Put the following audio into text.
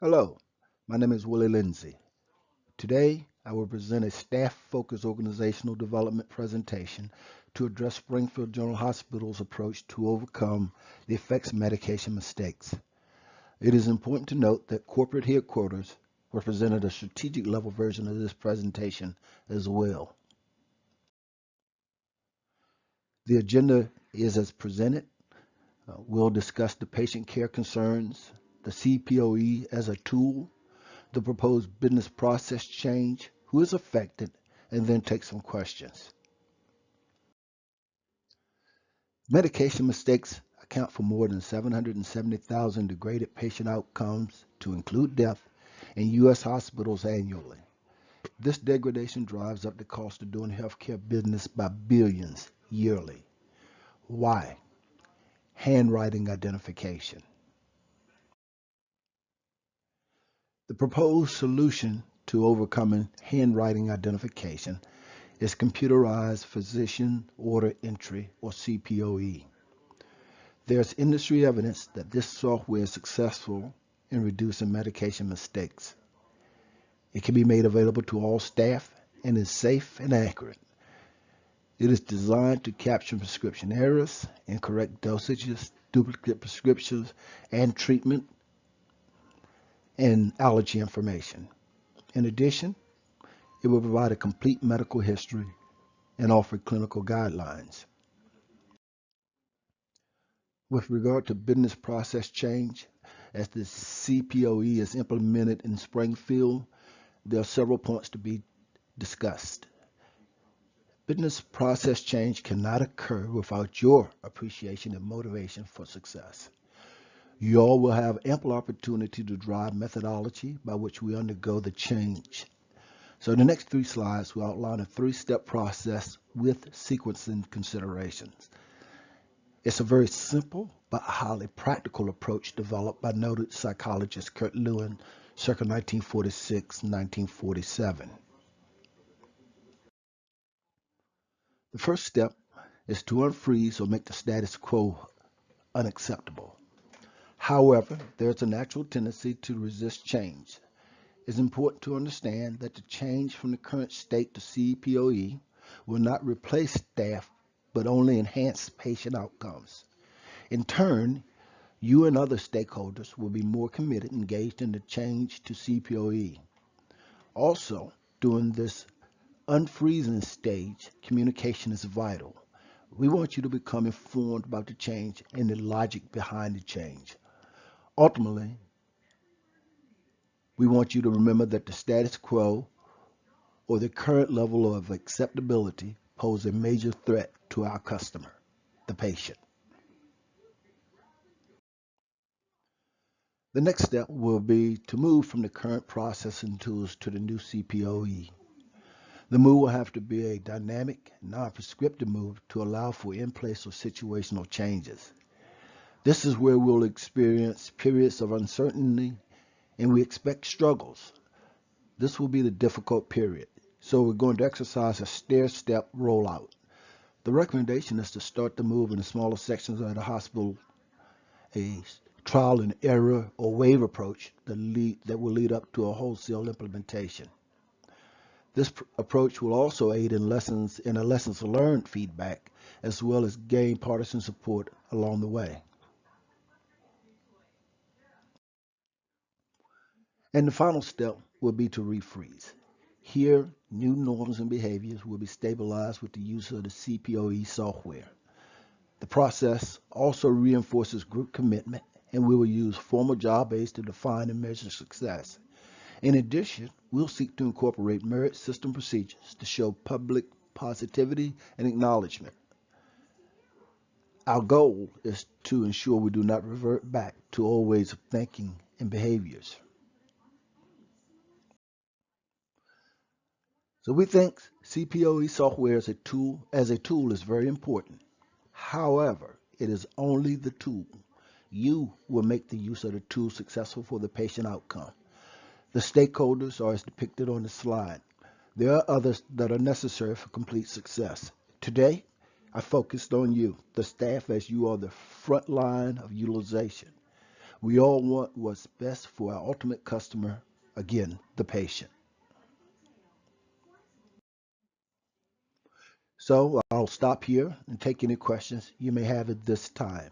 Hello, my name is Willie Lindsay. Today, I will present a staff-focused organizational development presentation to address Springfield General Hospital's approach to overcome the effects of medication mistakes. It is important to note that corporate headquarters represented a strategic level version of this presentation as well. The agenda is as presented. We'll discuss the patient care concerns, the CPOE as a tool, the proposed business process change, who is affected, and then take some questions. Medication mistakes account for more than 770,000 degraded patient outcomes, to include death, in U.S. hospitals annually. This degradation drives up the cost of doing healthcare business by billions yearly. Why? Handwriting identification. The proposed solution to overcoming handwriting identification is computerized physician order entry, or CPOE. There's industry evidence that this software is successful in reducing medication mistakes. It can be made available to all staff and is safe and accurate. It is designed to capture prescription errors, incorrect dosages, duplicate prescriptions, and treatment and allergy information. In addition, it will provide a complete medical history and offer clinical guidelines. With regard to business process change, as the CPOE is implemented in Springfield, there are several points to be discussed. Business process change cannot occur without your appreciation and motivation for success. You all will have ample opportunity to drive methodology by which we undergo the change. So in the next 3 slides, we'll outline a 3-step process with sequencing considerations. It's a very simple but highly practical approach developed by noted psychologist Kurt Lewin circa 1946-1947. The first step is to unfreeze or make the status quo unacceptable. However, there's a natural tendency to resist change. It's important to understand that the change from the current state to CPOE will not replace staff, but only enhance patient outcomes. In turn, you and other stakeholders will be more committed and engaged in the change to CPOE. Also, during this unfreezing stage, communication is vital. We want you to become informed about the change and the logic behind the change. Ultimately, we want you to remember that the status quo or the current level of acceptability pose a major threat to our customer, the patient. The next step will be to move from the current processing tools to the new CPOE. The move will have to be a dynamic, non-prescriptive move to allow for in-place or situational changes. This is where we'll experience periods of uncertainty and we expect struggles. This will be the difficult period, so we're going to exercise a stair-step rollout. The recommendation is to start the move in the smaller sections of the hospital, a trial and error or wave approach that will lead up to a wholesale implementation. This approach will also aid in a lessons learned feedback, as well as gain partisan support along the way. And the final step will be to refreeze. Here, new norms and behaviors will be stabilized with the use of the CPOE software. The process also reinforces group commitment, and we will use formal job aids to define and measure success. In addition, we'll seek to incorporate merit system procedures to show public positivity and acknowledgement. Our goal is to ensure we do not revert back to old ways of thinking and behaviors. So we think CPOE software as a tool is very important. However, it is only the tool. You will make the use of the tool successful for the patient outcome. The stakeholders are as depicted on the slide. There are others that are necessary for complete success. Today, I focused on you, the staff, as you are the front line of utilization. We all want what's best for our ultimate customer, again, the patient. So I'll stop here and take any questions you may have at this time.